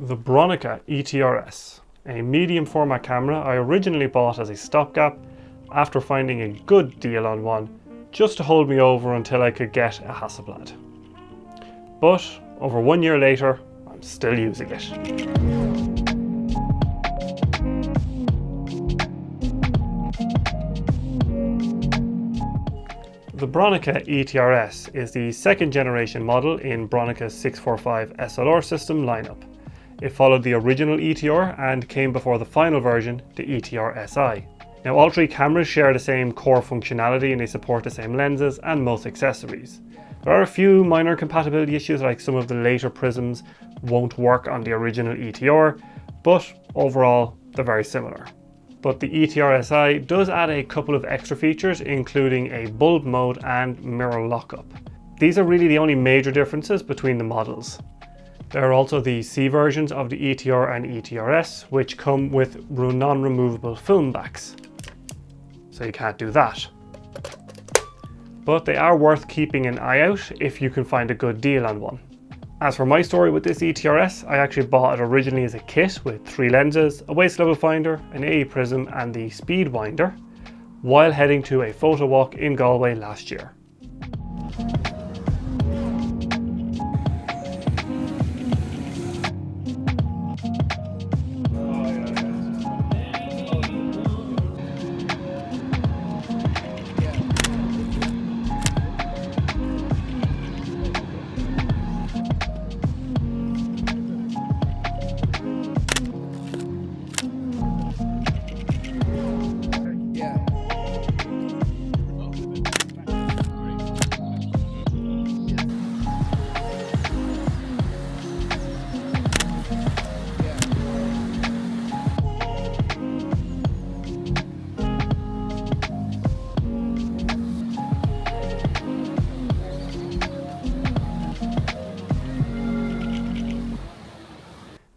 The Bronica ETRS, a medium format camera I originally bought as a stopgap after finding a good deal on one, just to hold me over until I could get a Hasselblad. But over 1 year later, I'm still using it. The Bronica ETRS is the second generation model in Bronica's 645 SLR system lineup. It followed the original ETR and came before the final version, the ETR SI. Now all three cameras share the same core functionality and they support the same lenses and most accessories. There are a few minor compatibility issues, like some of the later prisms won't work on the original ETR, but overall they're very similar. But the ETR SI does add a couple of extra features, including a bulb mode and mirror lockup. These are really the only major differences between the models. There are also the C versions of the ETR and ETRS, which come with non-removable film backs. So you can't do that. But they are worth keeping an eye out if you can find a good deal on one. As for my story with this ETRS, I actually bought it originally as a kit with 3 lenses, a waist level finder, an AE prism and the speed winder, while heading to a photo walk in Galway last year.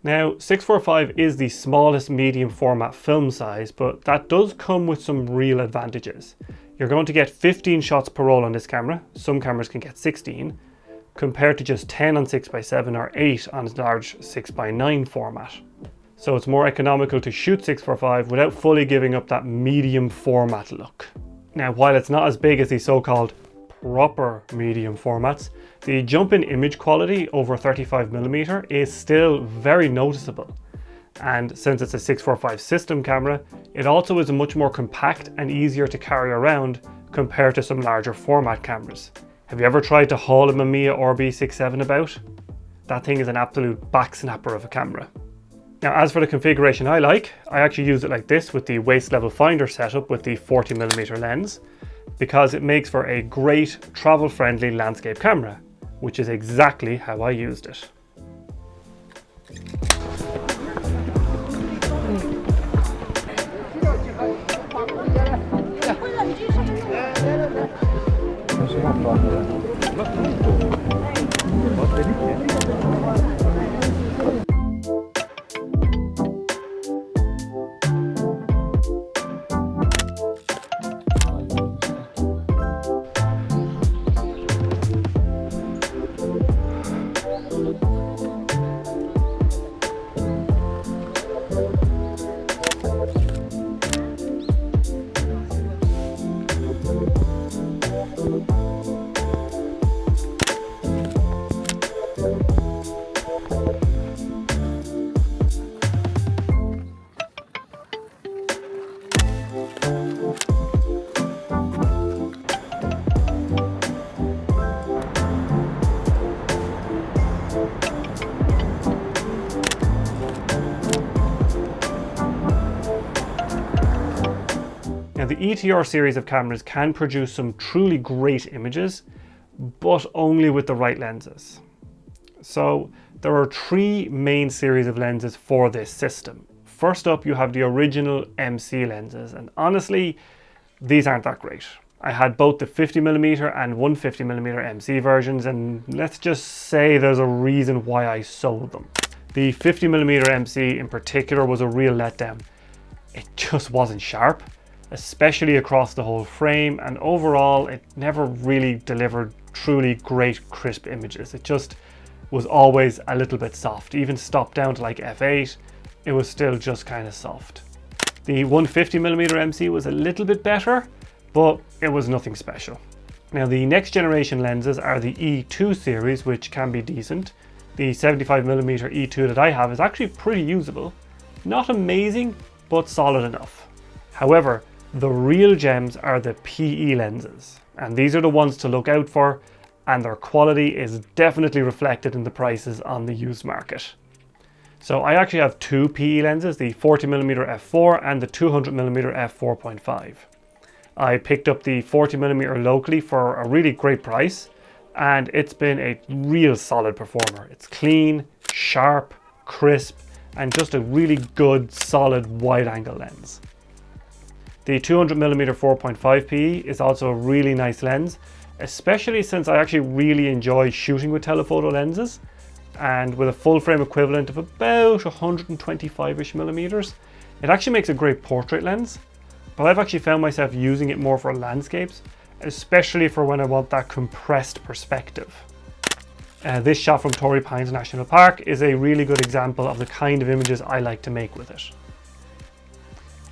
Now, 645 is the smallest medium format film size, but that does come with some real advantages. You're going to get 15 shots per roll on this camera. Some cameras can get 16, compared to just 10 on 6x7 or 8 on large 6x9 format. So it's more economical to shoot 645 without fully giving up that medium format look. Now, while it's not as big as the so-called proper medium formats, the jump in image quality over 35mm is still very noticeable. And since it's a 645 system camera, it also is much more compact and easier to carry around compared to some larger format cameras. Have you ever tried to haul a Mamiya RB67 about? That thing is an absolute back snapper of a camera. Now, as for the configuration I like, I actually use it like this with the waist level finder setup with the 40mm lens, because it makes for a great travel friendly landscape camera, which is exactly how I used it. Now, the ETR series of cameras can produce some truly great images, but only with the right lenses. So there are 3 main series of lenses for this system. First up, you have the original MC lenses, and honestly, these aren't that great. I had both the 50mm and 150mm MC versions, and let's just say there's a reason why I sold them. The 50mm MC in particular was a real letdown. It just wasn't sharp, especially across the whole frame, and overall it never really delivered truly great crisp images. was always a little bit soft. Even stopped down to like f8, it was still just kind of soft. The 150mm MC was a little bit better, but it was nothing special. Now the next generation lenses are the E2 series, which can be decent. The 75mm E2 that I have is actually pretty usable. Not amazing, but solid enough. However, the real gems are the PE lenses, and these are the ones to look out for, and their quality is definitely reflected in the prices on the used market. So I actually have two PE lenses, the 40mm f4 and the 200mm f4.5. I picked up the 40mm locally for a really great price, and it's been a real solid performer. It's clean, sharp, crisp, and just a really good, solid wide-angle lens. The 200mm 4.5 PE is also a really nice lens, especially since I actually really enjoy shooting with telephoto lenses, and with a full frame equivalent of about 125ish millimeters, it actually makes a great portrait lens. But I've actually found myself using it more for landscapes, especially for when I want that compressed perspective. This shot from Torrey Pines National Park is a really good example of the kind of images I like to make with it.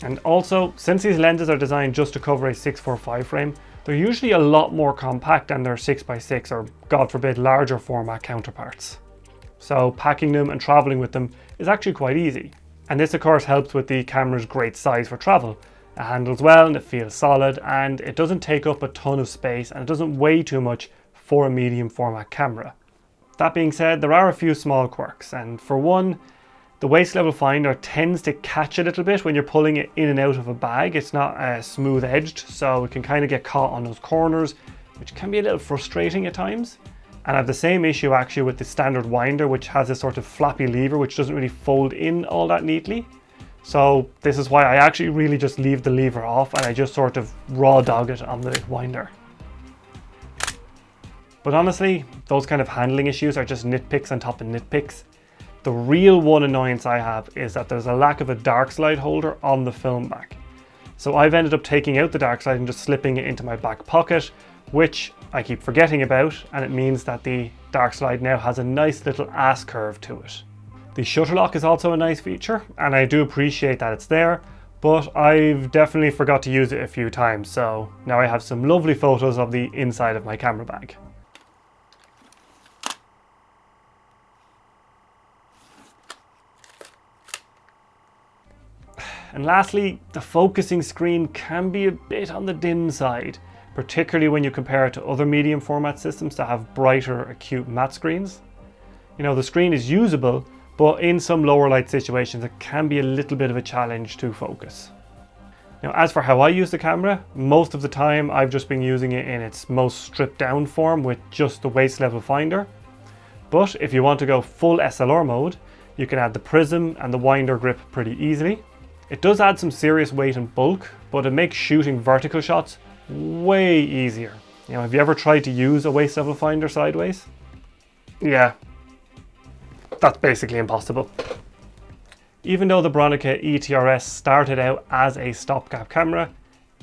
And also, since these lenses are designed just to cover a 645 frame, they're usually a lot more compact than their 6x6 or, God forbid, larger format counterparts. So packing them and traveling with them is actually quite easy. And this of course helps with the camera's great size for travel. It handles well and it feels solid, and it doesn't take up a ton of space, and it doesn't weigh too much for a medium format camera. That being said, there are a few small quirks, and for one, the waist level finder tends to catch a little bit when you're pulling it in and out of a bag. It's not smooth edged, so it can kind of get caught on those corners, which can be a little frustrating at times. And I have the same issue actually with the standard winder, which has this sort of flappy lever which doesn't really fold in all that neatly. So this is why I actually really just leave the lever off, and I just sort of raw dog it on the winder. But honestly, those kind of handling issues are just nitpicks on top of nitpicks. The real one annoyance I have is that there's a lack of a dark slide holder on the film back. So I've ended up taking out the dark slide and just slipping it into my back pocket, which I keep forgetting about, and it means that the dark slide now has a nice little ass curve to it. The shutter lock is also a nice feature, and I do appreciate that it's there, but I've definitely forgot to use it a few times, so now I have some lovely photos of the inside of my camera bag. And lastly, the focusing screen can be a bit on the dim side, particularly when you compare it to other medium format systems that have brighter acute matte screens. You know, the screen is usable, but in some lower light situations it can be a little bit of a challenge to focus. Now, as for how I use the camera, most of the time I've just been using it in its most stripped down form with just the waist level finder. But if you want to go full SLR mode, you can add the prism and the winder grip pretty easily. It does add some serious weight and bulk, but it makes shooting vertical shots way easier. You know, have you ever tried to use a waist level finder sideways? Yeah, that's basically impossible. Even though the Bronica ETRS started out as a stopgap camera,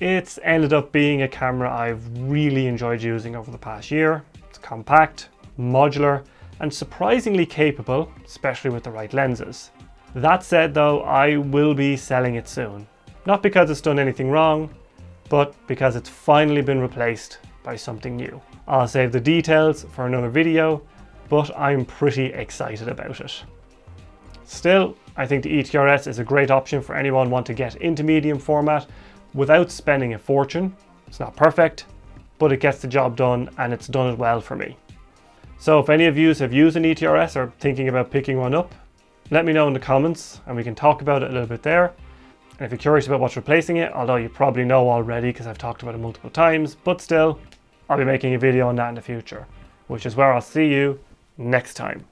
it's ended up being a camera I've really enjoyed using over the past year. It's compact, modular, and surprisingly capable, especially with the right lenses. That said though, I will be selling it soon. Not because it's done anything wrong, but because it's finally been replaced by something new. I'll save the details for another video, but I'm pretty excited about it. Still, I think the ETRS is a great option for anyone wanting to get into medium format without spending a fortune. It's not perfect, but it gets the job done, and it's done it well for me. So if any of you have used an ETRS or thinking about picking one up, let me know in the comments and we can talk about it a little bit there. And if you're curious about what's replacing it, although you probably know already because I've talked about it multiple times, but still, I'll be making a video on that in the future, which is where I'll see you next time.